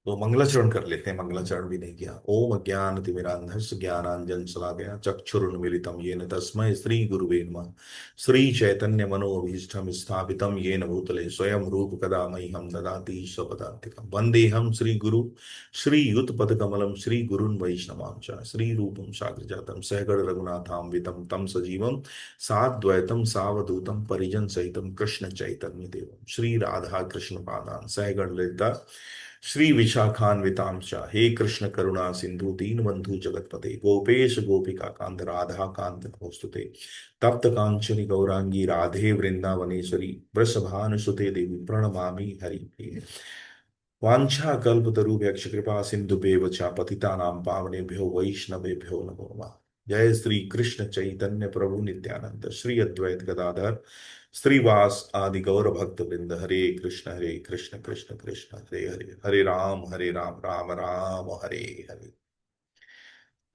तो मंगलाचरण कर लेते हैं, मंगलाचरण भी नहीं किया। ओम अज्ञानतिमिरान्धस्य ज्ञानांजन शलाकया चक्षुरुन्मीलितं येन तस्मै श्री गुरुवे नमः। श्री चैतन्य मनोभीष्टं स्थापितं येन भूतले स्वयं रूप कदा मह्यं ददाति स्वपदान्तिकं। वन्देऽहं श्री गुरु श्रीयुतपदकमलं श्री गुरुन् वैष्णवांश्च श्री रूपं साग्रजातं सहगण रघुनाथान्वितं तम सजीवं साद्वैतं सावधूतं परिजन सहितं कृष्ण चैतन्य देवं श्री राधा कृष्ण पादान् सहगण ललिता श्री विशाखान्वितांश हे कृष्ण करुणा सिंधु दीन बंधु जगतपते गोपेश गोपिका कांत राधा कांत नमोस्तुते तप्त कांचनी गौरांगी राधे वृंदावनेश्वरी वृषभानुसुते देवी प्रणमामि हरिप्रिये। वांछा कल्पतरुभ्यश्च कृपा सिंधुभ्येव च पतितानां पावनेभ्यो वैष्णवेभ्यो नमो नमः। जय श्री कृष्ण चैतन्य प्रभु नित्यानंद श्री अद्वैत गदाधर श्रीवास आदि गौर भक्त वृंद। हरे कृष्ण कृष्ण कृष्ण हरे हरे, हरे राम राम राम हरे हरे।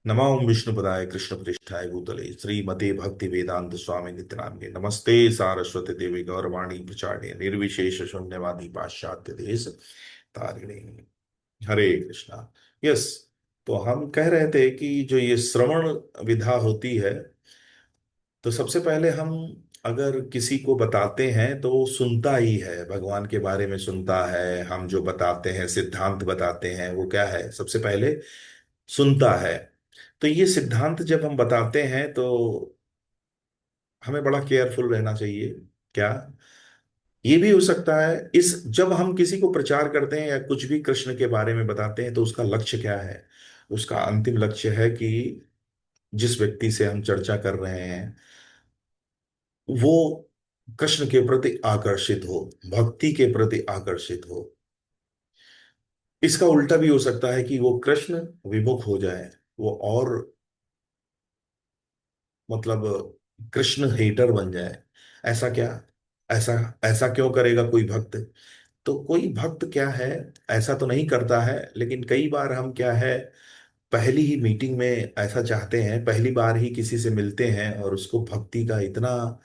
नमो विष्णुपदाय कृष्ण पृष्ठाय भूतले श्रीमते भक्ति वेदांत स्वामी नित्यानंदे नमस्ते सारस्वती देवी गौरवाणी प्रचारिणे निर्विशेष शून्यवादी पाश्चात्य देश तारिणे। हरे कृष्णा। यस। तो हम कह रहे थे कि जो ये श्रवण विधा होती है, तो सबसे पहले हम अगर किसी को बताते हैं तो वो सुनता ही है, भगवान के बारे में सुनता है। हम जो बताते हैं, सिद्धांत बताते हैं, वो क्या है, सबसे पहले सुनता है। तो ये सिद्धांत जब हम बताते हैं तो हमें बड़ा केयरफुल रहना चाहिए। क्या ये भी हो सकता है इस जब हम किसी को प्रचार करते हैं या कुछ भी कृष्ण के बारे में बताते हैं तो उसका लक्ष्य क्या है? उसका अंतिम लक्ष्य है कि जिस व्यक्ति से हम चर्चा कर रहे हैं वो कृष्ण के प्रति आकर्षित हो, भक्ति के प्रति आकर्षित हो। इसका उल्टा भी हो सकता है कि वो कृष्ण विमुख हो जाए, वो और मतलब कृष्ण हेटर बन जाए। ऐसा क्या? ऐसा ऐसा क्यों करेगा कोई भक्त? तो कोई भक्त क्या है, ऐसा तो नहीं करता है, लेकिन कई बार हम क्या है, पहली ही मीटिंग में ऐसा चाहते हैं, पहली बार ही किसी से मिलते हैं और उसको भक्ति का इतना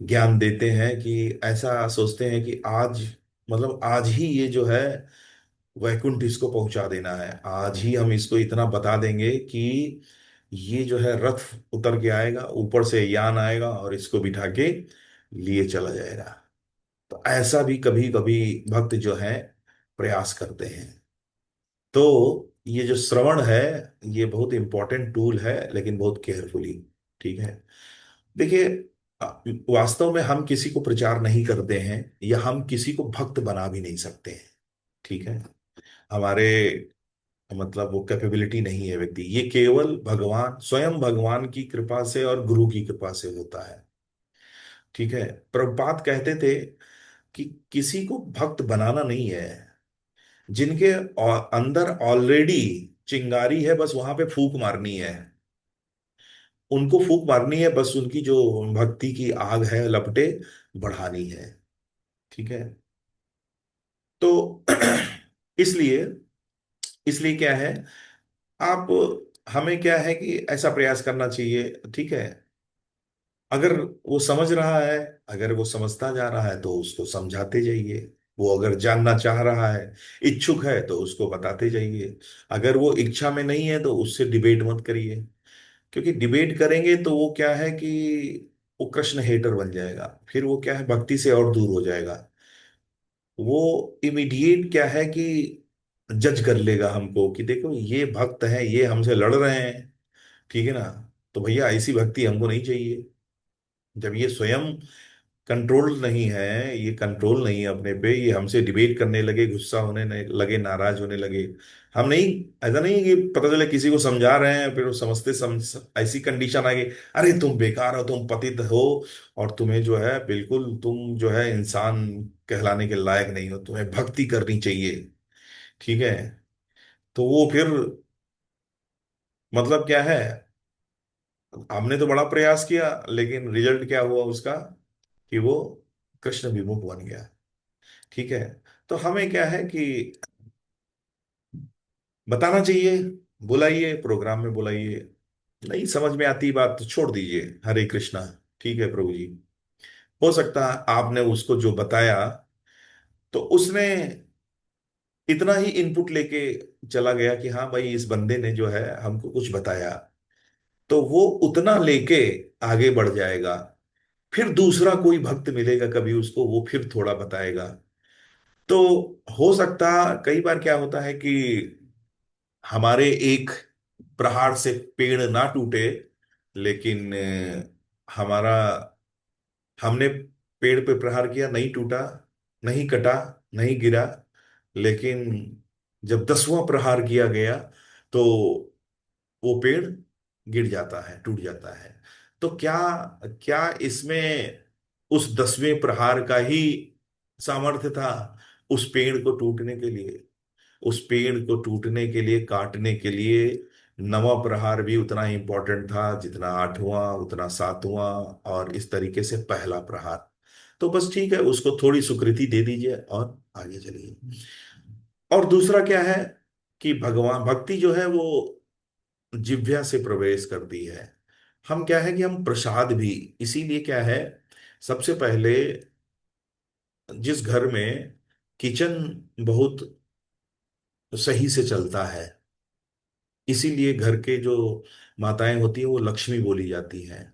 ज्ञान देते हैं कि ऐसा सोचते हैं कि आज मतलब आज ही ये जो है वैकुंठ इसको पहुंचा देना है, आज ही हम इसको इतना बता देंगे कि ये जो है रथ उतर के आएगा, ऊपर से यान आएगा और इसको बिठा के लिए चला जाएगा। तो ऐसा भी कभी कभी भक्त जो है प्रयास करते हैं। तो ये जो श्रवण है, ये बहुत इंपॉर्टेंट टूल है, लेकिन बहुत केयरफुली। ठीक है। देखिए, वास्तव में हम किसी को प्रचार नहीं करते हैं या हम किसी को भक्त बना भी नहीं सकते हैं। ठीक है। हमारे मतलब वो कैपेबिलिटी नहीं है व्यक्ति, ये केवल भगवान स्वयं भगवान की कृपा से और गुरु की कृपा से होता है। ठीक है। प्रभुपाद कहते थे कि किसी को भक्त बनाना नहीं है, जिनके अंदर ऑलरेडी चिंगारी है, बस वहां पे फूंक मारनी है। उनको फूंक मारनी है, बस उनकी जो भक्ति की आग है लपटे बढ़ानी है। ठीक है। तो इसलिए इसलिए क्या है, आप हमें क्या है कि ऐसा प्रयास करना चाहिए। ठीक है। अगर वो समझ रहा है, अगर वो समझता जा रहा है तो उसको समझाते जाइए। वो अगर जानना चाह रहा है, इच्छुक है, तो उसको बताते जाइए। अगर वो इच्छा में नहीं है तो उससे डिबेट मत करिए, क्योंकि डिबेट करेंगे तो वो क्या है कि वो कृष्ण हेटर बन जाएगा, फिर वो क्या है भक्ति से और दूर हो जाएगा। वो इमीडिएट क्या है कि जज कर लेगा हमको कि देखो ये भक्त हैं, ये हमसे लड़ रहे हैं। ठीक है ना? तो भैया ऐसी भक्ति हमको नहीं चाहिए। जब ये स्वयं कंट्रोल नहीं है, ये कंट्रोल नहीं है अपने पे, ये हमसे डिबेट करने लगे, गुस्सा होने लगे, नाराज होने लगे। हम नहीं, ऐसा नहीं है कि पता चले किसी को समझा रहे हैं फिर वो ऐसी कंडीशन आ गई, अरे तुम बेकार हो, तुम पतित हो, और तुम्हें जो है बिल्कुल तुम जो है इंसान कहलाने के लायक नहीं हो, तुम्हें भक्ति करनी चाहिए। ठीक है। तो वो फिर मतलब क्या है, हमने तो बड़ा प्रयास किया लेकिन रिजल्ट क्या हुआ उसका, कि वो कृष्ण विमुख बन गया। ठीक है। तो हमें क्या है कि बताना चाहिए, बुलाइए, प्रोग्राम में बुलाइए। नहीं समझ में आती बात तो छोड़ दीजिए, हरे कृष्णा। ठीक है प्रभु जी। हो सकता है आपने उसको जो बताया तो उसने इतना ही इनपुट लेके चला गया कि हाँ भाई इस बंदे ने जो है हमको कुछ बताया, तो वो उतना लेके आगे बढ़ जाएगा। फिर दूसरा कोई भक्त मिलेगा कभी उसको, वो फिर थोड़ा बताएगा। तो हो सकता, कई बार क्या होता है कि हमारे एक प्रहार से पेड़ ना टूटे, लेकिन हमारा, हमने पेड़ पे प्रहार किया, नहीं टूटा, नहीं कटा, नहीं गिरा, लेकिन जब 10वां प्रहार किया गया तो वो पेड़ गिर जाता है, टूट जाता है। तो क्या, क्या इसमें उस 10वें प्रहार का ही सामर्थ्य था उस पेड़ को टूटने के लिए? उस पेड़ को टूटने के लिए, काटने के लिए 9वां प्रहार भी उतना ही इंपॉर्टेंट था जितना 8वां, उतना 7वां, और इस तरीके से पहला प्रहार। तो बस ठीक है, उसको थोड़ी स्वीकृति दे दीजिए और आगे चलिए। और दूसरा क्या है कि भगवान, भक्ति जो है वो जिह्वा से प्रवेश करती है। हम क्या है कि हम प्रसाद भी, इसीलिए क्या है, सबसे पहले जिस घर में किचन बहुत सही से चलता है, इसीलिए घर के जो माताएं होती हैं वो लक्ष्मी बोली जाती हैं,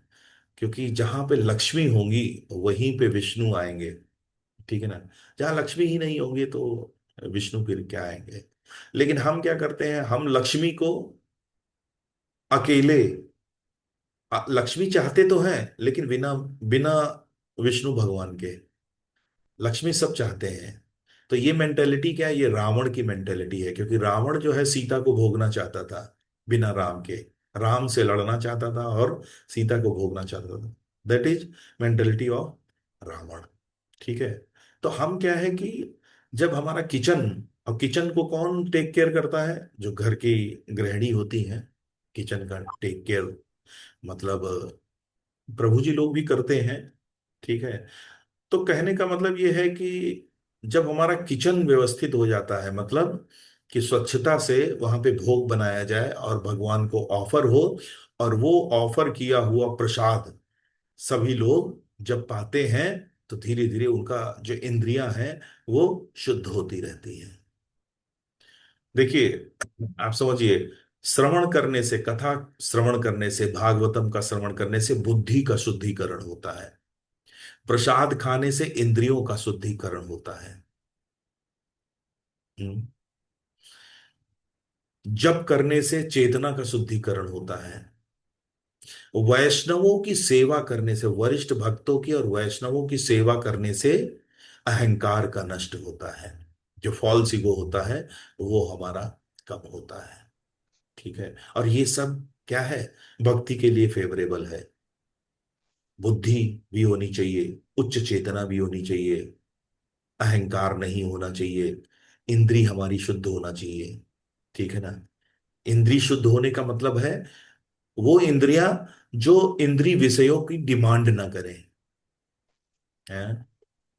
क्योंकि जहां पे लक्ष्मी होंगी वहीं पे विष्णु आएंगे। ठीक है ना? जहां लक्ष्मी ही नहीं होंगे तो विष्णु फिर क्या आएंगे? लेकिन हम क्या करते हैं, हम लक्ष्मी को अकेले, लक्ष्मी चाहते तो हैं लेकिन बिना बिना विष्णु भगवान के। लक्ष्मी सब चाहते हैं। तो ये मेंटेलिटी क्या है? ये रावण की मेंटेलिटी है, क्योंकि रावण जो है सीता को भोगना चाहता था बिना राम के। राम से लड़ना चाहता था और सीता को भोगना चाहता था। That is mentality of Ravan. ठीक है? तो हम क्या है कि जब हमारा किचन, और किचन को कौन टेक केयर करता है? जो घर की गृहिणी होती हैं, किचन का टेक केयर, मतलब प्रभु जी लोग भी करते हैं। ठीक है? तो कहने का मतलब ये है कि जब हमारा किचन व्यवस्थित हो जाता है, मतलब कि स्वच्छता से वहां पे भोग बनाया जाए और भगवान को ऑफर हो, और वो ऑफर किया हुआ प्रसाद सभी लोग जब पाते हैं, तो धीरे धीरे उनका जो इंद्रियां हैं वो शुद्ध होती रहती हैं। देखिए, आप समझिए, श्रवण करने से, कथा श्रवण करने से, भागवतम का श्रवण करने से बुद्धि का शुद्धिकरण होता है। प्रसाद खाने से इंद्रियों का शुद्धिकरण होता है। हम्म। जप करने से चेतना का शुद्धिकरण होता है। वैष्णवों की सेवा करने से, वरिष्ठ भक्तों की और वैष्णवों की सेवा करने से अहंकार का नष्ट होता है। जो फॉल्स ईगो होता है वो हमारा कम होता है। ठीक है? और ये सब क्या है, भक्ति के लिए फेवरेबल है। बुद्धि भी होनी चाहिए, उच्च चेतना भी होनी चाहिए, अहंकार नहीं होना चाहिए, इंद्री हमारी शुद्ध होना चाहिए। ठीक है ना? इंद्री शुद्ध होने का मतलब है वो इंद्रियां जो इंद्री विषयों की डिमांड ना करें। हैं?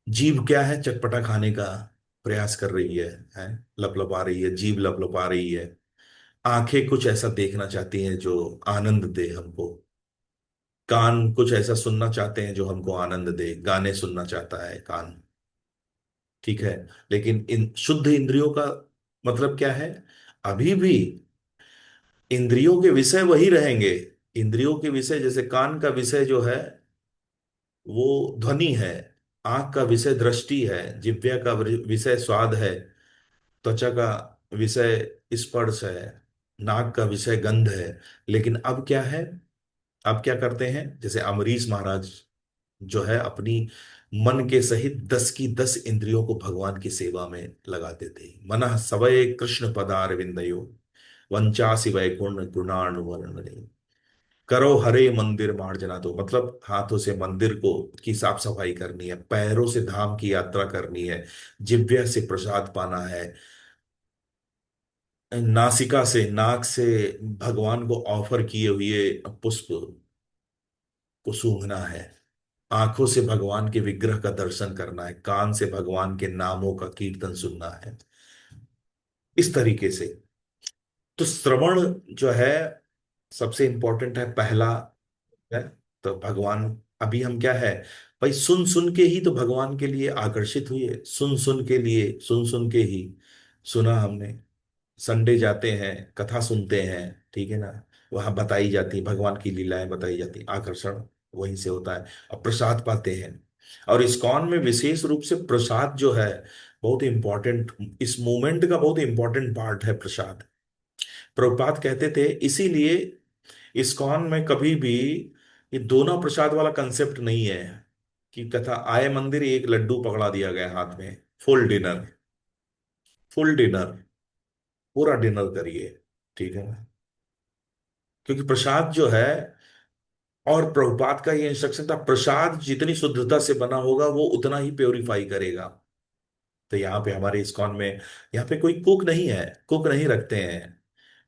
जीभ क्या है? चटपटा खाने का प्रयास कर रही है, लपलपा रही है, जीभ लपलपा रही है। आंखें कुछ ऐसा देखना चाहती हैं जो आनंद दे हमको। कान कुछ ऐसा सुनना चाहते हैं जो हमको आनंद दे, गाने सुनना चाहता है कान। ठीक है? लेकिन इन शुद्ध इंद्रियों का मतलब क्या है? अभी भी इंद्रियों के विषय वही रहेंगे। इंद्रियों के विषय, जैसे कान का विषय जो है वो ध्वनि है, आंख का विषय दृष्टि है, जिह्वा का विषय स्वाद है, त्वचा का विषय स्पर्श है, नाक का विषय गंध है। लेकिन अब क्या है? अब क्या करते हैं? जैसे अमरीश महाराज जो है अपनी मन के सहित 10 की 10 इंद्रियों को भगवान की सेवा में लगाते थे। मनः सवये कृष्ण पदारविंदयो वंचासी वैकुण्ठ गुणानुवर्णने करो हरे मंदिर मार्जना। तो मतलब हाथों से मंदिर को की साफ सफाई करनी है, पैरों से धाम की यात्रा करनी है, जिह्वा से प्रसाद पाना है, नासिका से, नाक से भगवान को ऑफर किए हुए पुष्प को सूंघना है, आंखों से भगवान के विग्रह का दर्शन करना है, कान से भगवान के नामों का कीर्तन सुनना है। इस तरीके से तो श्रवण जो है सबसे इंपॉर्टेंट है, पहला है। तो भगवान, अभी हम क्या है भाई, सुन सुन के ही तो भगवान के लिए आकर्षित हुए, सुन सुन के लिए, सुन सुन के ही सुना हमने। संडे जाते हैं, कथा सुनते हैं, ठीक है ना। वहां बताई जाती, भगवान की लीलाएं बताई जाती, आकर्षण वहीं से होता है। और प्रसाद पाते हैं। और इस्कॉन में विशेष रूप से प्रसाद जो है बहुत इंपॉर्टेंट, इस मूवमेंट का बहुत इंपॉर्टेंट पार्ट है प्रसाद। प्रभुपाद कहते थे इसीलिए इस्कॉन में कभी भी ये दोनों प्रसाद वाला कंसेप्ट नहीं है कि कथा आए मंदिर एक लड्डू पकड़ा दिया गया हाथ में। फुल डिनर, फुल डिनर, पूरा डिनर करिए, ठीक है ना। क्योंकि प्रसाद जो है, और प्रभुपाद का ये इंस्ट्रक्शन था, प्रसाद जितनी शुद्धता से बना होगा वो उतना ही प्योरीफाई करेगा। तो यहाँ पे हमारे इस्कॉन में, यहाँ पे कोई कुक नहीं है, कुक नहीं रखते हैं।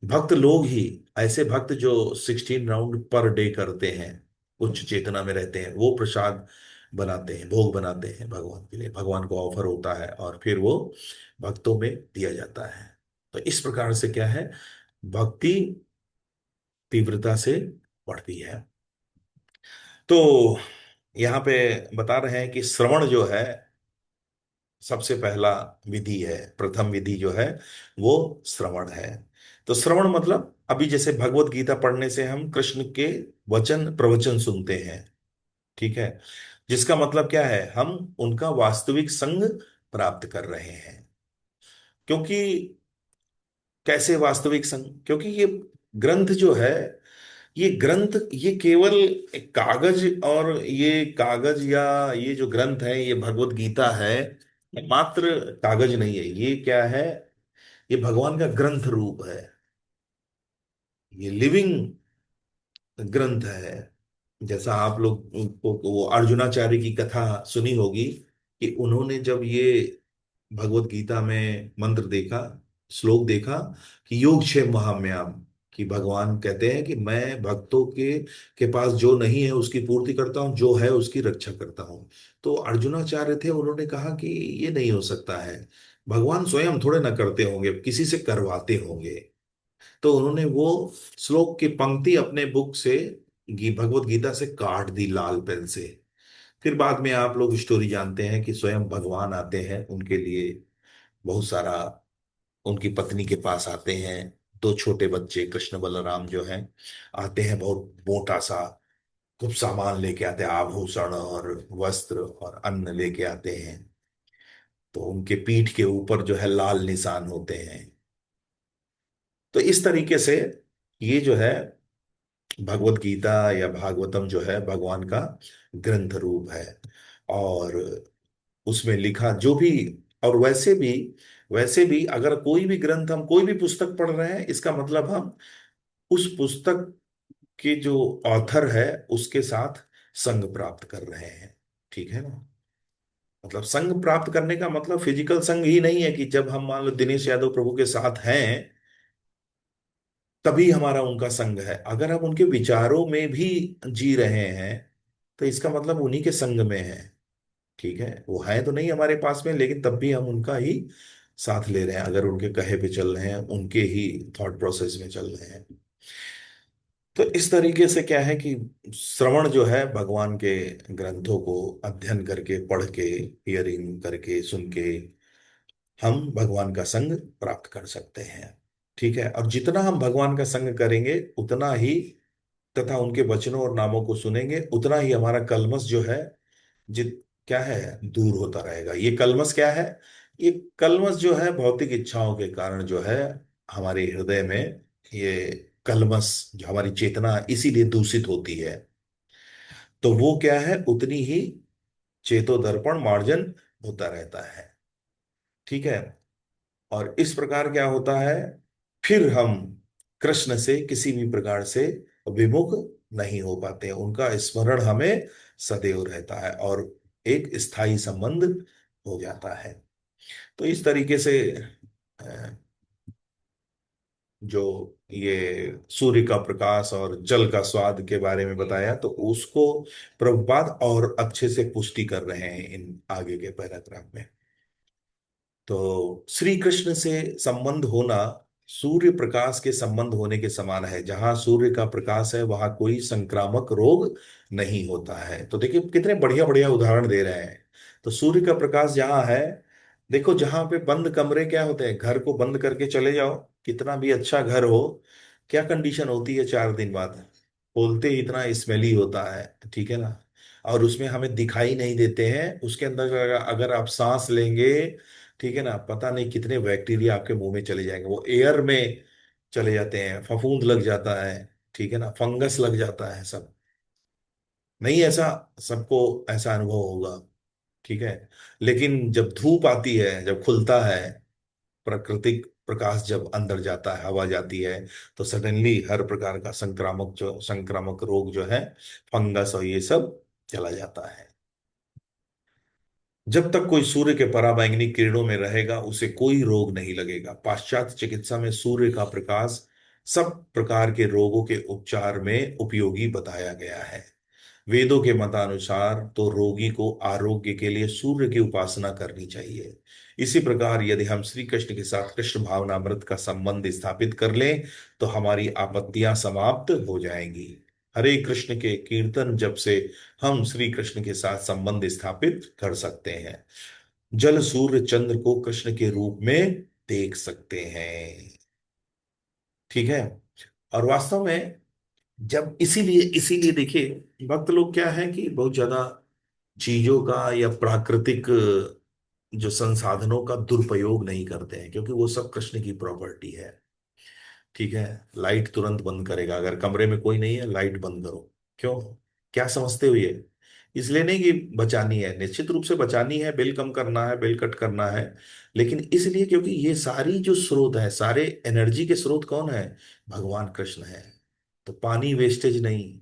भक्त लोग ही, ऐसे भक्त जो 16 राउंड पर डे करते हैं, उच्च चेतना में रहते हैं, वो प्रसाद बनाते हैं, भोग बनाते हैं भगवान के लिए, भगवान को ऑफर होता है और फिर वो भक्तों में दिया जाता है। तो इस प्रकार से क्या है, भक्ति तीव्रता से बढ़ती है। तो यहाँ पे बता रहे हैं कि श्रवण जो है सबसे पहला विधि है, प्रथम विधि जो है वो श्रवण है। तो श्रवण मतलब अभी जैसे भगवत गीता पढ़ने से हम कृष्ण के वचन प्रवचन सुनते हैं, ठीक है। जिसका मतलब क्या है, हम उनका वास्तविक संग प्राप्त कर रहे हैं। क्योंकि कैसे वास्तविक संग, क्योंकि ये ग्रंथ जो है, ये ग्रंथ ये केवल एक कागज, और ये कागज या ये जो ग्रंथ है, ये भगवत गीता है, ये मात्र कागज नहीं है। ये क्या है, ये भगवान का ग्रंथ रूप है, ये लिविंग ग्रंथ है। जैसा आप लोग को वो अर्जुनाचार्य की कथा सुनी होगी कि उन्होंने जब ये भगवत गीता में मंत्र देखा, श्लोक देखा कि योगक्षेम महाम्याम, कि भगवान कहते हैं कि मैं भक्तों के पास जो नहीं है उसकी पूर्ति करता हूँ, जो है उसकी रक्षा करता हूँ। तो अर्जुनाचार्य थे, उन्होंने कहा कि ये नहीं हो सकता है, भगवान स्वयं थोड़े ना करते होंगे, किसी से करवाते होंगे। तो उन्होंने वो श्लोक की पंक्ति अपने बुक से, भगवत गीता से काट दी लाल पेन से। फिर बाद में आप लोग स्टोरी जानते हैं कि स्वयं भगवान आते हैं उनके लिए, बहुत सारा, उनकी पत्नी के पास आते हैं, दो छोटे बच्चे कृष्ण बलराम जो हैं आते हैं, बहुत मोटा सा खूब सामान लेके आते हैं, आभूषण और वस्त्र और अन्न लेके आते हैं। तो उनके पीठ के ऊपर जो है लाल निशान होते हैं। तो इस तरीके से ये जो है भगवत गीता या भागवतम जो है भगवान का ग्रंथ रूप है। और उसमें लिखा जो भी, और वैसे भी अगर कोई भी ग्रंथ, हम कोई भी पुस्तक पढ़ रहे हैं, इसका मतलब हम उस पुस्तक के जो ऑथर है उसके साथ संग प्राप्त कर रहे हैं, ठीक है ना। मतलब संग प्राप्त करने का मतलब फिजिकल संग ही नहीं है कि जब हम मान लो दिनेश यादव प्रभु के साथ हैं तभी हमारा उनका संग है। अगर हम उनके विचारों में भी जी रहे हैं तो इसका मतलब उन्हीं के संग में है, ठीक है। वो है तो नहीं हमारे पास में, लेकिन तब भी हम उनका ही साथ ले रहे हैं, अगर उनके कहे पे चल रहे हैं, उनके ही थॉट प्रोसेस में चल रहे हैं। तो इस तरीके से क्या है कि श्रवण जो है भगवान के ग्रंथों को अध्ययन करके, पढ़ के, हियरिंग करके, सुन के हम भगवान का संग प्राप्त कर सकते हैं, ठीक है। और जितना हम भगवान का संग करेंगे उतना ही, तथा उनके वचनों और नामों को सुनेंगे उतना ही हमारा कलमश जो है, जित क्या है, दूर होता रहेगा। ये कलमश क्या है, ये कलमश जो है भौतिक इच्छाओं के कारण जो है हमारे हृदय में, ये कलमश जो हमारी चेतना इसीलिए दूषित होती है। तो वो क्या है, उतनी ही चेतो दर्पण मार्जन होता रहता है, ठीक है। और इस प्रकार क्या होता है, फिर हम कृष्ण से किसी भी प्रकार से विमुख नहीं हो पाते हैं, उनका स्मरण हमें सदैव रहता है और एक स्थायी संबंध हो जाता है। तो इस तरीके से अ, जो ये सूर्य का प्रकाश और जल का स्वाद के बारे में बताया, तो उसको प्रभुपाद और अच्छे से पुष्टि कर रहे हैं इन आगे के पैराग्राफ में। तो श्री कृष्ण से संबंध होना सूर्य प्रकाश के संबंध होने के समान है। जहां सूर्य का प्रकाश है वहां कोई संक्रामक रोग नहीं होता है। तो देखिए कितने बढ़िया बढ़िया उदाहरण दे रहे हैं। तो सूर्य का प्रकाश जहां है देखो जहां पे बंद कमरे क्या होते हैं, घर को बंद करके चले जाओ, कितना भी अच्छा घर हो, क्या कंडीशन होती है 4 दिन बाद, खोलते ही इतना स्मेली होता है, ठीक है ना। और उसमें हमें दिखाई नहीं देते हैं, उसके अंदर अगर अगर आप सांस लेंगे, ठीक है ना, पता नहीं कितने बैक्टीरिया आपके मुंह में चले जाएंगे, वो एयर में चले जाते हैं, फफूंद लग जाता है, ठीक है ना, फंगस लग जाता है सब। नहीं ऐसा, सबको ऐसा अनुभव होगा, ठीक है। लेकिन जब धूप आती है, जब खुलता है, प्राकृतिक प्रकाश जब अंदर जाता है, हवा जाती है, तो सडनली हर प्रकार का संक्रामक रोग जो है, फंगस और ये सब चला जाता है। जब तक कोई सूर्य के पराबैंगनी किरणों में रहेगा उसे कोई रोग नहीं लगेगा। पाश्चात्य चिकित्सा में सूर्य का प्रकाश सब प्रकार के रोगों के उपचार में उपयोगी बताया गया है। वेदों के मतानुसार तो रोगी को आरोग्य के लिए सूर्य की उपासना करनी चाहिए। इसी प्रकार यदि हम श्री कृष्ण के साथ कृष्ण भावनामृत का संबंध स्थापित कर लें तो हमारी आपत्तियां समाप्त हो जाएंगी। हरे कृष्ण के कीर्तन जब से हम श्री कृष्ण के साथ संबंध स्थापित कर सकते हैं। जल सूर्य चंद्र को कृष्ण के रूप में देख सकते हैं, ठीक है। और वास्तव में जब इसीलिए इसीलिए देखिए, भक्त लोग क्या है कि बहुत ज्यादा चीजों का या प्राकृतिक जो संसाधनों का दुरुपयोग नहीं करते हैं, क्योंकि वो सब कृष्ण की प्रॉपर्टी है, ठीक है। लाइट तुरंत बंद करेगा, अगर कमरे में कोई नहीं है लाइट बंद करो। क्यों? क्या समझते हो ये? इसलिए नहीं कि बचानी है, निश्चित रूप से बचानी है, बिल कम करना है, बिल कट करना है, लेकिन इसलिए क्योंकि ये सारी जो स्रोत है, सारे एनर्जी के स्रोत कौन है? भगवान कृष्ण है। तो पानी वेस्टेज नहीं,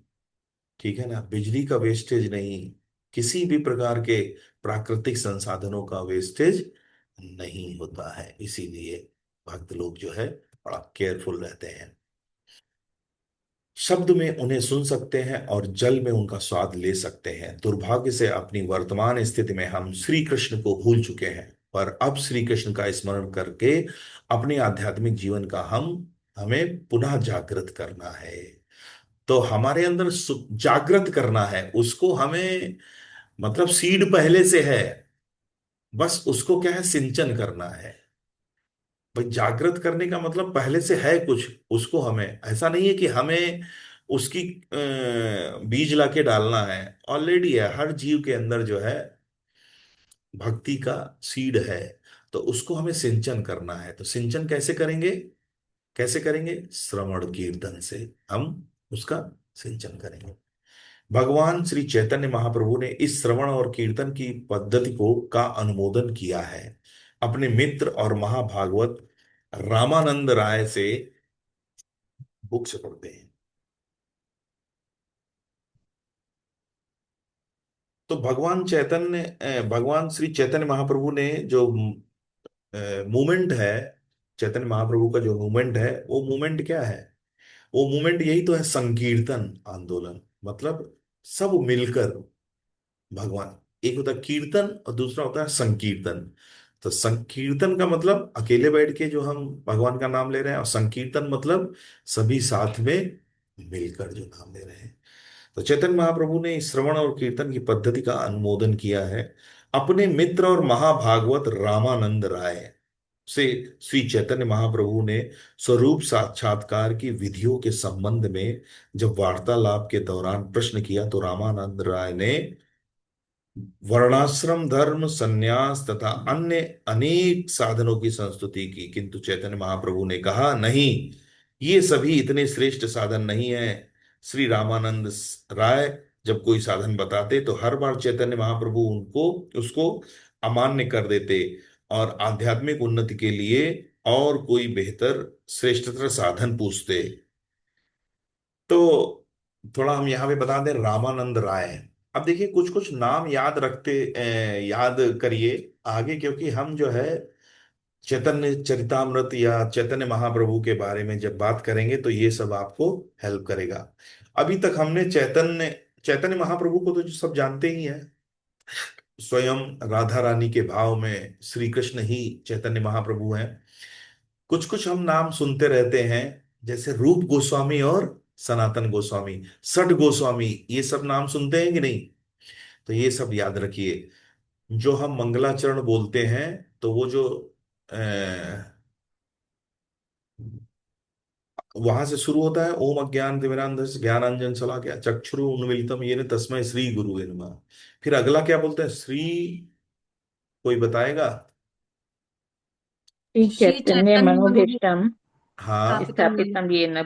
ठीक है ना, बिजली का वेस्टेज नहीं, किसी भी प्रकार के प्राकृतिक संसाधनों का वेस्टेज नहीं होता है। इसीलिए भक्त लोग जो है बड़ा केयरफुल रहते हैं। शब्द में उन्हें सुन सकते हैं और जल में उनका स्वाद ले सकते हैं। दुर्भाग्य से अपनी वर्तमान स्थिति में हम श्री कृष्ण को भूल चुके हैं, पर अब श्री कृष्ण का स्मरण करके अपने आध्यात्मिक जीवन का हम हमें पुनः जागृत करना है। तो हमारे अंदर जागृत करना है उसको हमें, मतलब सीड पहले से है, बस उसको क्या है, सिंचन करना है। भाई जागृत करने का मतलब पहले से है कुछ, उसको हमें, ऐसा नहीं है कि हमें उसकी बीज लाके डालना है, ऑलरेडी है हर जीव के अंदर जो है, भक्ति का सीड है। तो उसको हमें सिंचन करना है। तो सिंचन कैसे करेंगे? कैसे करेंगे? श्रवण कीर्तन से हम उसका सिंचन करेंगे। भगवान श्री चैतन्य महाप्रभु ने इस श्रवण और कीर्तन की पद्धति को का अनुमोदन किया है। अपने मित्र और महाभागवत रामानंद राय से बुक्स पढ़ते हैं। तो भगवान श्री चैतन्य महाप्रभु ने जो मूवमेंट है, चैतन्य महाप्रभु का जो मूवमेंट है, वो मूवमेंट क्या है? वो मूवमेंट यही तो है, संकीर्तन आंदोलन। मतलब सब मिलकर भगवान, एक होता है कीर्तन और दूसरा होता है संकीर्तन। तो संकीर्तन का मतलब अकेले बैठ के जो हम भगवान का नाम ले रहे हैं, और संकीर्तन मतलब सभी साथ में मिलकर जो नाम ले रहे हैं। तो चैतन्य महाप्रभु ने इस श्रवण और कीर्तन की पद्धति का अनुमोदन किया है। अपने मित्र और महाभागवत रामानंद राय से श्री चैतन्य महाप्रभु ने स्वरूप साक्षात्कार की विधियों के संबंध में जब वार्तालाप के दौरान प्रश्न किया तो रामानंद राय ने वर्णाश्रम धर्म संन्यास तथा अन्य अनेक साधनों की संस्तुति की, किंतु चैतन्य महाप्रभु ने कहा नहीं, ये सभी इतने श्रेष्ठ साधन नहीं है। श्री रामानंद राय जब कोई साधन बताते तो हर बार चैतन्य महाप्रभु उनको उसको अमान्य कर देते और आध्यात्मिक उन्नति के लिए और कोई बेहतर श्रेष्ठतर साधन पूछते। तो थोड़ा हम यहाँ पे बता दें, रामानंद राय। अब देखिए कुछ कुछ नाम याद याद करिए आगे, क्योंकि हम जो है चैतन्य चरितामृत या चैतन्य महाप्रभु के बारे में जब बात करेंगे तो ये सब आपको हेल्प करेगा। अभी तक हमने चैतन्य चैतन्य महाप्रभु को तो सब जानते ही हैं, स्वयं राधा रानी के भाव में श्री कृष्ण ही चैतन्य महाप्रभु हैं। कुछ कुछ हम नाम सुनते रहते हैं, जैसे रूप गोस्वामी और सनातन गोस्वामी, सठ गोस्वामी, ये सब नाम सुनते हैं कि नहीं? तो ये सब याद रखिए। जो हम मंगलाचरण बोलते हैं, तो वो जो वहां से शुरू होता है, ओम अज्ञान तिमिरांधस्य ज्ञानांजन शलाकया चक्षुरु उन्मीलितम येन तस्मै श्री गुरुवे नमः। फिर अगला क्या बोलते हैं, श्री, कोई बताएगा? श्री श्री चैतन्य चैतन्य मनोभीष्टम हाँ, स्थापितं येन स्थापितम येन,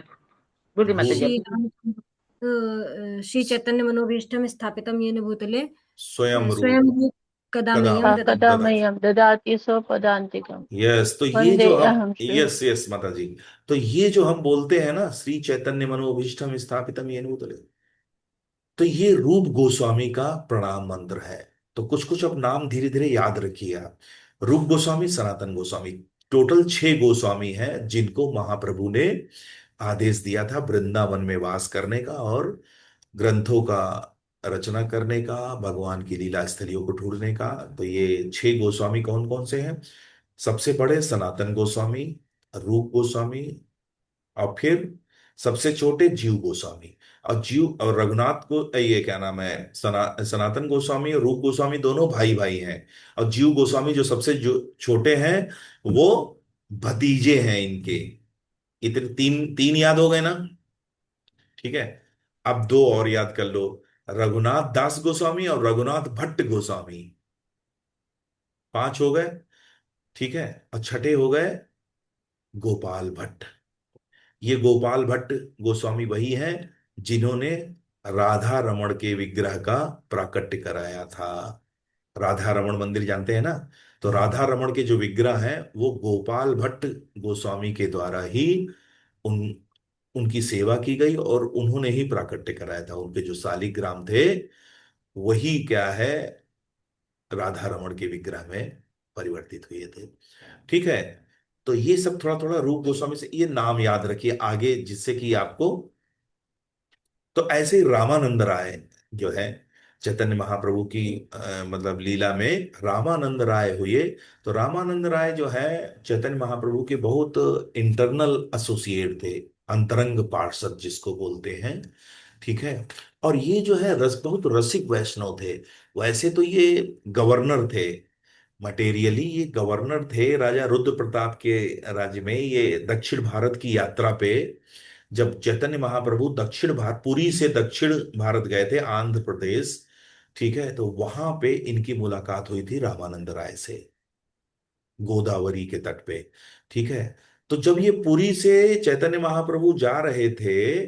बोलिए वो माता जी श्री आप। श्री चैतन्य मनोभीष्टं स्थापितं येन भूतले स्वयं रूप स्वयं रूप कदा कदा मह्यं ददाति। कदा ददाति। मह्यम ददाति स्वपदान्तिकम् यस, तो ये वन्दे जो हम, अहं श्री। यस यस माता जी, तो ये जो हम बोलते हैं ना, श्री चैतन्य मनोभीष्टम स्थापितम येन भूतले, तो ये रूप गोस्वामी का प्रणाम मंत्र है। तो कुछ कुछ अब नाम धीरे धीरे याद रखिए आप। रूप गोस्वामी, सनातन गोस्वामी, टोटल 6 गोस्वामी हैं जिनको महाप्रभु ने आदेश दिया था वृंदावन में वास करने का और ग्रंथों का रचना करने का, भगवान की लीला स्थलियों को ढूंढने का। तो ये 6 गोस्वामी कौन कौन से हैं? सबसे बड़े सनातन गोस्वामी, रूप गोस्वामी, और फिर सबसे छोटे जीव गोस्वामी। और जीव और रघुनाथ को ये क्या नाम है, सनातन गोस्वामी और रूप गोस्वामी दोनों भाई भाई हैं। और जीव गोस्वामी जो सबसे जो छोटे हैं, वो भतीजे हैं इनके। इतने तीन तीन याद हो गए ना? ठीक है। अब दो और याद कर लो, रघुनाथ दास गोस्वामी और रघुनाथ भट्ट गोस्वामी। 5 हो गए। ठीक है। और छठे हो गए गोपाल भट्ट। ये गोपाल भट्ट गोस्वामी वही हैं जिन्होंने राधा रमण के विग्रह का प्राकट्य कराया था। राधा रमण मंदिर जानते हैं ना? तो राधा रमण के जो विग्रह हैं वो गोपाल भट्ट गोस्वामी के द्वारा ही उन उनकी सेवा की गई और उन्होंने ही प्राकट्य कराया था। उनके जो शालिग्राम थे वही क्या है, राधा रमण के विग्रह में परिवर्तित हुए थे। ठीक है। तो ये सब थोड़ा थोड़ा रूप गोस्वामी से ये नाम याद रखिए आगे, जिससे कि आपको, तो ऐसे ही रामानंद राय जो है चैतन्य महाप्रभु की मतलब लीला में रामानंद राय हुए। तो रामानंद राय जो है चैतन्य महाप्रभु के बहुत इंटरनल एसोसिएट थे, अंतरंग पार्षद जिसको बोलते हैं। ठीक है। और ये जो है रस बहुत रसिक वैष्णव थे। वैसे तो ये गवर्नर थे, मटेरियली ये गवर्नर थे राजा रुद्र प्रताप के राज्य में। ये दक्षिण भारत की यात्रा पे जब चैतन्य महाप्रभु दक्षिण भारत, पुरी से दक्षिण भारत गए थे, आंध्र प्रदेश। ठीक है। तो वहां पे इनकी मुलाकात हुई थी रामानंद राय से, गोदावरी के तट पे। ठीक है। तो जब ये पुरी से चैतन्य महाप्रभु जा रहे थे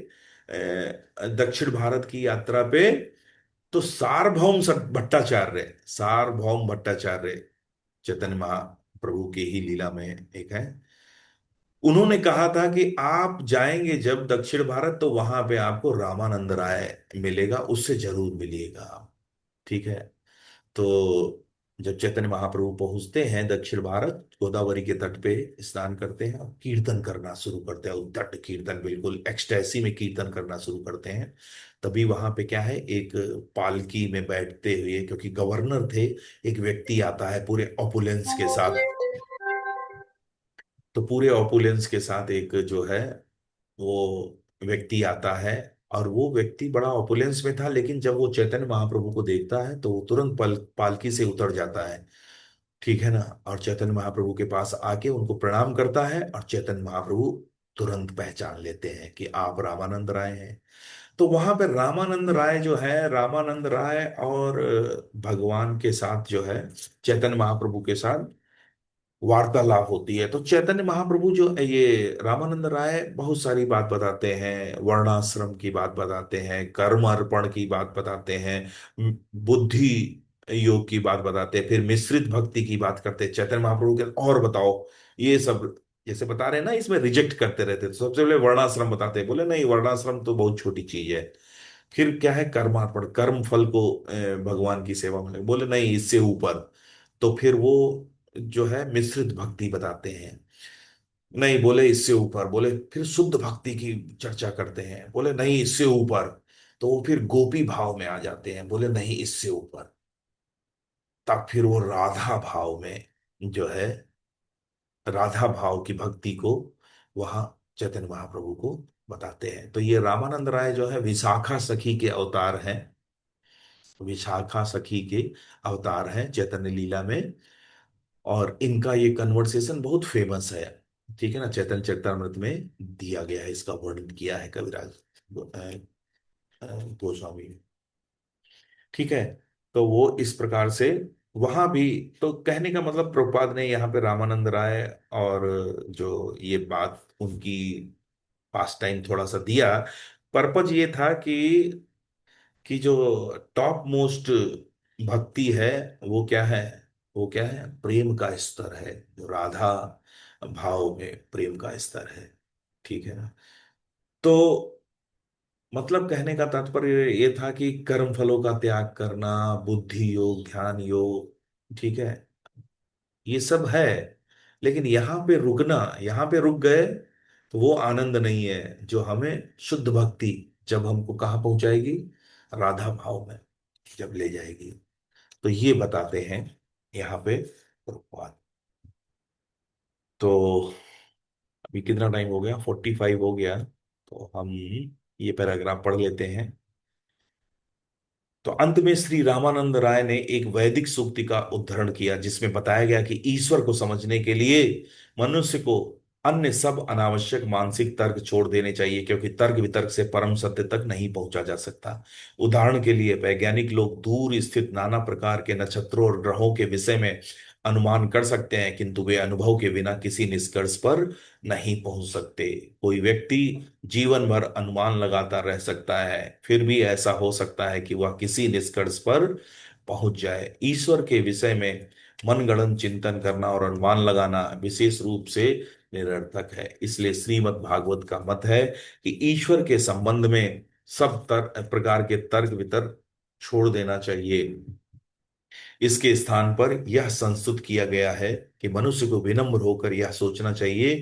दक्षिण भारत की यात्रा पे, तो सार्वभौम भट्टाचार्य, सार्वभौम भट्टाचार्य चैतन्य महाप्रभु की ही लीला में एक है, उन्होंने कहा था कि आप जाएंगे जब दक्षिण भारत तो वहां पे आपको रामानंद राय मिलेगा, उससे जरूर मिलिएगा आप। ठीक है। तो जब चैतन्य महाप्रभु पहुंचते हैं दक्षिण भारत, गोदावरी के तट पे स्नान करते हैं और कीर्तन करना शुरू करते हैं, उद्दंड कीर्तन, बिल्कुल एक्सटेसी में कीर्तन करना शुरू करते हैं। तभी वहां पे क्या है, एक पालकी में बैठते हुए, क्योंकि गवर्नर थे, एक व्यक्ति आता है पूरे ऑपुलेंस के साथ। तो पूरे ऑपुलेंस के साथ एक जो है वो व्यक्ति आता है। और वो व्यक्ति बड़ा ऑपुलेंस में था, लेकिन जब वो चैतन्य महाप्रभु को देखता है तो वो तुरंत पालकी से उतर जाता है। ठीक है ना? और चैतन्य महाप्रभु के पास आके उनको प्रणाम करता है और चैतन्य महाप्रभु तुरंत पहचान लेते हैं कि आप रामानंद राय हैं। तो वहां पर रामानंद राय जो है, रामानंद राय और भगवान के साथ जो है, चैतन्य महाप्रभु के साथ वार्तालाप होती है। तो चैतन्य महाप्रभु जो ये रामानंद राय बहुत सारी बात बताते हैं, वर्णाश्रम की बात बताते हैं, कर्म अर्पण की बात बताते हैं, बुद्धि योग की बात बताते हैं, फिर मिश्रित भक्ति की बात करते हैं चैतन्य महाप्रभु के। और बताओ ये सब जैसे बता रहे हैं ना, इसमें रिजेक्ट करते रहते, तो सबसे पहले वर्णाश्रम बताते हैं, बोले नहीं वर्णाश्रम तो बहुत छोटी चीज है। फिर क्या है, कर्मार्पण, कर्म फल को भगवान की सेवा में बोले नहीं इससे ऊपर। तो फिर वो जो है मिश्रित भक्ति बताते हैं, नहीं बोले इससे ऊपर। बोले फिर शुद्ध भक्ति की चर्चा करते हैं, बोले नहीं इससे ऊपर। तो वो फिर गोपी भाव में आ जाते हैं, बोले नहीं इससे ऊपर। तब फिर वो राधा भाव में जो है, राधा भाव की भक्ति को वहां चैतन्य महाप्रभु को बताते हैं। तो ये रामानंद राय जो है विशाखा सखी के अवतार हैं, विशाखा सखी के अवतार हैं चैतन्य लीला में। और इनका ये कन्वर्सेशन बहुत फेमस है। ठीक है ना, चैतन्य चरितमृत में दिया गया है, इसका वर्णन किया है कविराज गोस्वामी ने। ठीक है। तो वो इस प्रकार से वहां भी, तो कहने का मतलब प्रभुपाद ने यहाँ पे रामानंद राय और जो ये बात उनकी पास टाइम थोड़ा सा दिया। पर्पज ये था कि जो टॉप मोस्ट भक्ति है वो क्या है, वो क्या है, प्रेम का स्तर है, जो राधा भाव में प्रेम का स्तर है। ठीक है ना। तो मतलब कहने का तात्पर्य ये था कि कर्म फलों का त्याग करना, बुद्धि योग, ध्यान योग, ठीक है, ये सब है। लेकिन यहाँ पे रुकना, यहाँ पे रुक गए तो वो आनंद नहीं है जो हमें शुद्ध भक्ति जब हमको कहाँ पहुंचाएगी, राधा भाव में जब ले जाएगी। तो ये बताते हैं यहाँ पे प्रभुपाद। तो अभी कितना टाइम हो गया, 45 हो गया। तो हम ये पैराग्राफ पढ़ लेते हैं। तो अंत में श्री रामानंद राय ने एक वैदिक सूक्ति का उद्धरण किया जिसमें बताया गया कि ईश्वर को समझने के लिए मनुष्य को अन्य सब अनावश्यक मानसिक तर्क छोड़ देने चाहिए, क्योंकि तर्क वितर्क से परम सत्य तक नहीं पहुंचा जा सकता। उदाहरण के लिए वैज्ञानिक लोग दूर स्थित नाना प्रकार के नक्षत्रों और ग्रहों के विषय में अनुमान कर सकते हैं, किंतु वे अनुभव के बिना किसी निष्कर्ष पर नहीं पहुंच सकते। कोई व्यक्ति जीवन भर अनुमान लगाता रह सकता है, फिर भी ऐसा हो सकता है कि वह किसी निष्कर्ष पर पहुंच जाए। ईश्वर के विषय में मनगढ़ंत चिंतन करना और अनुमान लगाना विशेष रूप से निरर्थक है। इसलिए श्रीमद् भागवत का मत है कि ईश्वर के संबंध में सब प्रकार के तर्क वितर्क छोड़ देना चाहिए। इसके स्थान पर यह संस्तुत किया गया है कि मनुष्य को विनम्र होकर यह सोचना चाहिए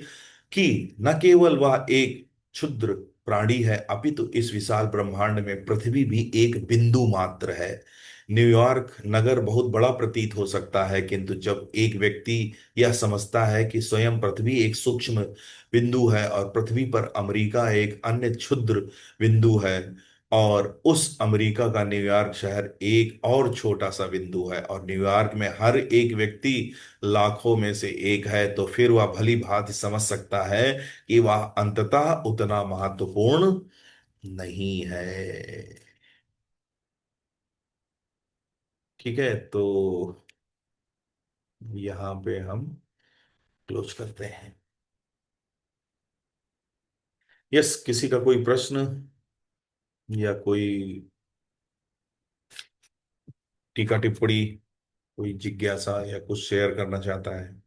कि न केवल वह एक क्षुद्र प्राणी है, अपितु इस विशाल ब्रह्मांड में पृथ्वी भी एक बिंदु मात्र है। न्यूयॉर्क नगर बहुत बड़ा प्रतीत हो सकता है, किंतु जब एक व्यक्ति यह समझता है कि स्वयं पृथ्वी एक सूक्ष्म बिंदु है और पृथ्वी पर अमेरिका एक अन्य क्षुद्र बिंदु है, और उस अमेरिका का न्यूयॉर्क शहर एक और छोटा सा बिंदु है, और न्यूयॉर्क में हर एक व्यक्ति लाखों में से एक है, तो फिर वह भली भांति समझ सकता है कि वह अंततः उतना महत्वपूर्ण नहीं है। ठीक है। तो यहाँ पे हम क्लोज करते हैं। यस, किसी का कोई प्रश्न या कोई टीका टिप्पणी, कोई जिज्ञासा या कुछ शेयर करना चाहता है?